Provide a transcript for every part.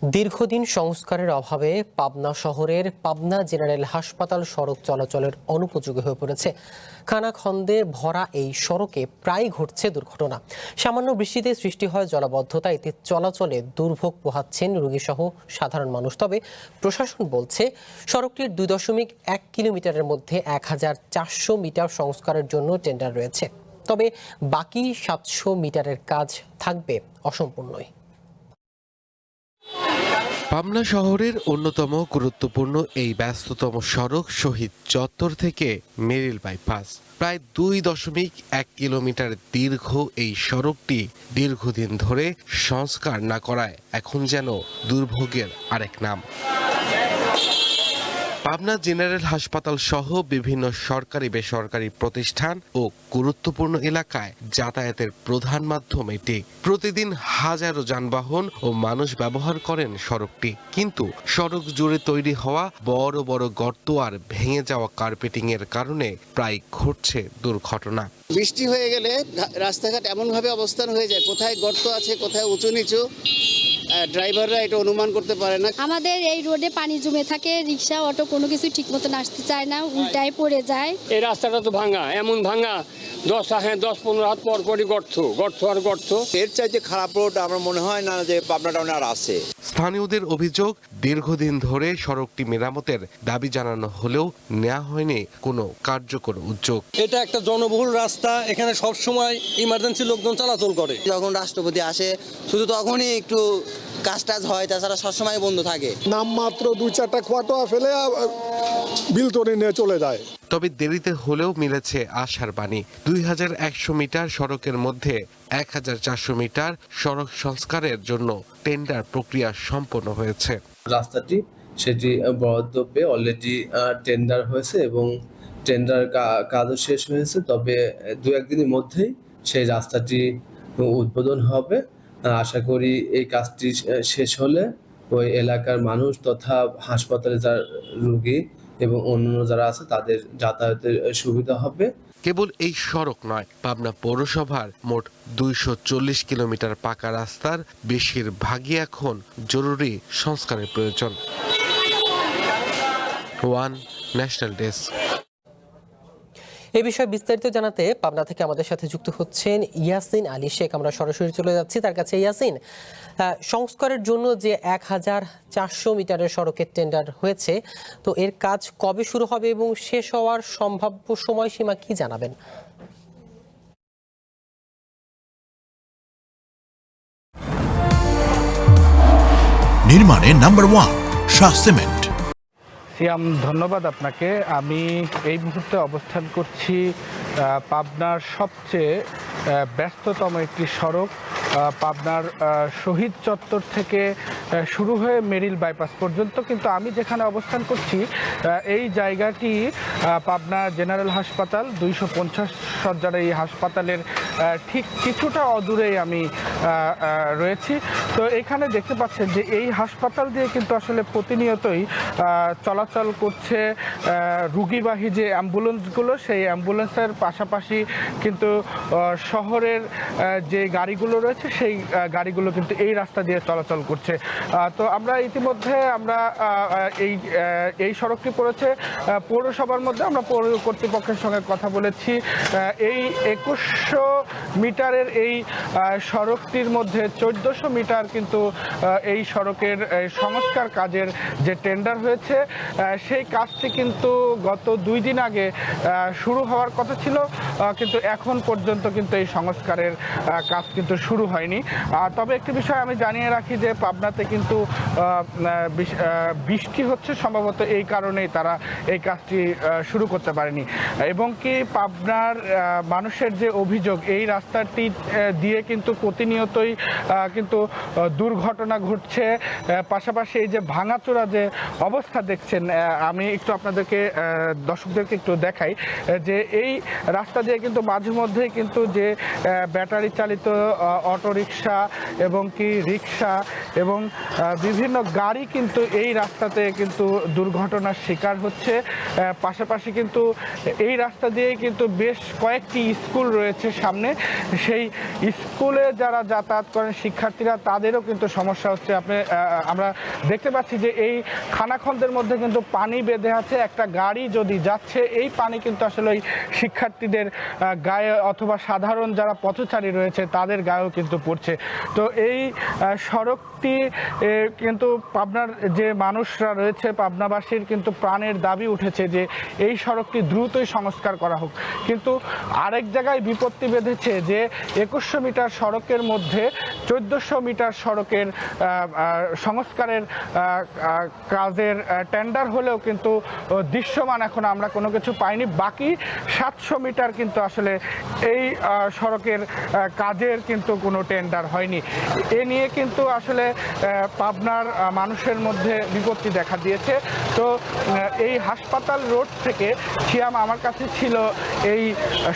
দীর্ঘদিন সংস্কারের অভাবে পাবনা শহরের পাবনা জেনারেল হাসপাতাল সড়ক চলাচলের অনুপযোগী হয়ে পড়েছে। খানাখন্দে ভরা এই সড়কে প্রায় ঘটছে দুর্ঘটনা। সামান্য বৃষ্টিতে সৃষ্টি হয় জলাবদ্ধতা, এতে চলাচলে দুর্ভোগ পোহাচ্ছেন রোগীসহ সাধারণ মানুষ। তবে প্রশাসন বলছে সড়কটির 2.1 কিলোমিটারের মধ্যে 1400 মিটার সংস্কারের জন্য টেন্ডার রয়েছে। তবে বাকি 700 মিটারের কাজ থাকবে অসম্পূর্ণই। পাবনা শহরের অন্যতম গুরুত্বপূর্ণ এই ব্যস্ততম সড়ক শহীদ চত্বর থেকে মেরিল বাইপাস। প্রায় 2.1 কিলোমিটার দীর্ঘ এই সড়কটি দীর্ঘদিন ধরে সংস্কার না করায় এখন যেন দুর্ভোগের আরেক নাম। পাবনা জেনারেল হাসপাতাল সহ বিভিন্ন সরকারি বেসরকারি প্রতিষ্ঠান ও গুরুত্বপূর্ণ এলাকায় যাতায়াতের প্রধান মাধ্যম এটি। প্রতিদিন হাজারো যানবাহন ও মানুষ ব্যবহার করেন সড়কটি, কিন্তু সড়ক জুড়ে তৈরি হওয়া বড় বড় গর্ত আর ভেঙে যাওয়া কার্পেটিং এর কারণে প্রায় ঘটছে দুর্ঘটনা। বৃষ্টি হয়ে গেলে রাস্তাঘাট এমনভাবে অবস্থান হয়ে যায়, কোথায় গর্ত আছে কোথায় উঁচু নিচু, ড্রাইভাররা এটা অনুমান করতে পারে না। আমাদের এই রোডে পানি জমে থাকে, রিক্সা অটো কোনো কিছু ঠিক মতন আসতে চায় না, উল্টায় পড়ে যায়। এই রাস্তাটা তো ভাঙা, এমন ভাঙা 10-15 হাত পর পরই গর্ত আর গর্ত। এর চাইতে খারাপ রোড আমার মনে হয় না যে পাবনা টাউনে আর আছে। স্থানীয়দের অভিযোগ, দীর্ঘদিন ধরে সড়কটি মেরামতের দাবি জানানো হলেও নেওয়া হয়নি কোনো কার্যকর উদ্যোগ। এটা একটা জনবহুল রাস্তা, এখানে সব সময় ইমার্জেন্সি লোকজন চলাচল করে। যখন রাষ্ট্রপতি আসে শুধু তখনই একটু কাজ টাজ হয়, তাছাড়া সবসময় বন্ধ থাকে। নামমাত্র 2-4টা খোয়াটোয়া ফেলে বিল তরে নিয়ে চলে যায়। তবে দেরিতে হলেও মিলেছে আশার বাণী। 2100 মিটার সড়কের মধ্যে 1400 মিটার সড়ক সংস্কারের জন্য টেন্ডার প্রক্রিয়া সম্পন্ন হয়েছে। রাস্তাটি সেটি বরাদ্দ পেয়ে অলরেডি টেন্ডার হয়েছে এবং টেন্ডার কাজও শেষ হয়েছে। তবে 2-1 দিনের মধ্যেই সেই রাস্তাটি উদ্বোধন হবে। আশা করি এই কাজটি শেষ হলে ওই এলাকার মানুষ তথা হাসপাতালে যারা রোগী এবং অন্যান্য যারা আছে তাদের যাতায়াতের সুবিধা হবে। কেবল এই সড়ক নয়, পাবনা পৌরসভার মোট 240 কিলোমিটার পাকা রাস্তার বেশিরভাগই এখন জরুরি সংস্কারের প্রয়োজন। One national desk. এ বিষয়ে বিস্তারিত জানাতে পাবনা থেকে আমাদের সাথে যুক্ত হচ্ছেন ইয়াসিন আলী শেখ। আমরা সরাসরি চলে যাচ্ছি তার কাছে। ইয়াসিন, সংস্কারের জন্য যে 1400 মিটারের সড়কের টেন্ডার হয়েছে, তো এর কাজ কবে শুরু হবে এবং শেষ হওয়ার সম্ভাব্য সময়সীমা কি জানাবেন? নির্মাণে নাম্বার 1 শাহ সিমেন্ট। সিয়াম, ধন্যবাদ আপনাকে। আমি এই মুহূর্তে অবস্থান করছি পাবনার সবচেয়ে ব্যস্ততম একটি সড়ক, পাবনার শহীদ চত্বর থেকে শুরু হয়ে মেরিল বাইপাস পর্যন্ত। কিন্তু আমি যেখানে অবস্থান করছি এই জায়গাটি পাবনা জেনারেল হাসপাতাল, 250 শয্যার এই হাসপাতালের ঠিক কিছুটা অদূরেই আমি রয়েছি। তো এখানে দেখতে পাচ্ছেন যে এই হাসপাতাল দিয়ে কিন্তু আসলে প্রতিনিয়তই চলাচল করছে রুগীবাহী যে অ্যাম্বুলেন্সগুলো, সেই অ্যাম্বুলেন্সের পাশাপাশি কিন্তু শহরের যে গাড়িগুলো রয়েছে সেই গাড়িগুলো কিন্তু এই রাস্তা দিয়ে চলাচল করছে। তো আমরা ইতিমধ্যে এই সড়কটি পড়েছে পৌরসভার মধ্যে। আমরা পৌর কর্তৃপক্ষের সঙ্গে কথা বলেছি। এই 2100 মিটারের এই সড়কটির মধ্যে 1400 মিটার কিন্তু এই সড়কের সংস্কার কাজের যে টেন্ডার হয়েছে সেই কাজটি কিন্তু গত 2 দিন আগে শুরু হওয়ার কথা ছিল, কিন্তু এখন পর্যন্ত কিন্তু এই সংস্কারের কাজ কিন্তু শুরু হয়নি। তবে একটি বিষয় আমি জানিয়ে রাখি যে পাবনাতে কিন্তু বৃষ্টি হচ্ছে, সম্ভবত এই কারণেই তারা এই কাজটি শুরু করতে পারেনি। এবং কি পাবনার মানুষের যে অভিযোগ, এই রাস্তাটি দিয়ে কিন্তু প্রতিনিয়তই কিন্তু দুর্ঘটনা ঘটছে, পাশাপাশি এই যে ভাঙাচোরা যে অবস্থা দেখছেন, আমি একটু আপনাদেরকে দর্শকদেরকে একটু দেখাই যে এই রাস্তা দিয়ে কিন্তু মাঝে মধ্যেই কিন্তু যে ব্যাটারি চালিত অটোরিকশা এবং কি রিক্সা এবং বিভিন্ন গাড়ি কিন্তু এই রাস্তাতে কিন্তু দুর্ঘটনার শিকার হচ্ছে। পাশাপাশি কিন্তু এই রাস্তা দিয়ে কিন্তু বেশ কয়েকটি স্কুল রয়েছে সামনে, সেই স্কুলে যারা যাতায়াত করেন শিক্ষার্থীরা তাদেরও কিন্তু সমস্যা হচ্ছে। আমরা দেখতে পাচ্ছি যে এই খানাখন্দের মধ্যে কিন্তু পানি বেঁধে আছে, একটা গাড়ি যদি যাচ্ছে এই পানি কিন্তু আসলে ওই শিক্ষার্থীদের গায়ে অথবা সাধারণ যারা পথচারী রয়েছে তাদের গায়েও কিন্তু পড়ছে। তো এই সড়কটি কিন্তু পাবনার যে মানুষরা রয়েছে, পাবনাবাসীর কিন্তু প্রাণের দাবি উঠেছে যে এই সড়কটি দ্রুতই সংস্কার করা হোক। কিন্তু আরেক জায়গায় বিপত্তি বেঁধেছে যে 2100 মিটার সড়কের মধ্যে 1400 মিটার সড়কের সংস্কারের কাজের টেন্ডার হলেও কিন্তু দৃশ্যমান এখন আমরা কোনো কিছু পাইনি। বাকি 700 মিটার কিন্তু আসলে এই সড়কের কাজের কিন্তু কোনো টেন্ডার হয়নি। এ নিয়ে কিন্তু আসলে পাবনার মানুষের মধ্যে বিপত্তি দেখা দিয়েছে। তো এই হাসপাতাল রোড থেকে শিয়াম আমার কাছে ছিল এই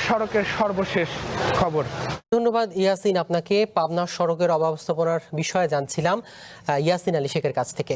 সড়কের সর্বশেষ খবর। ধন্যবাদ ইয়াসিন আপনাকে। পাবনা সড়কের অব্যবস্থাপনার বিষয়ে জানছিলাম ইয়াসিন আলী শেখের কাছ থেকে।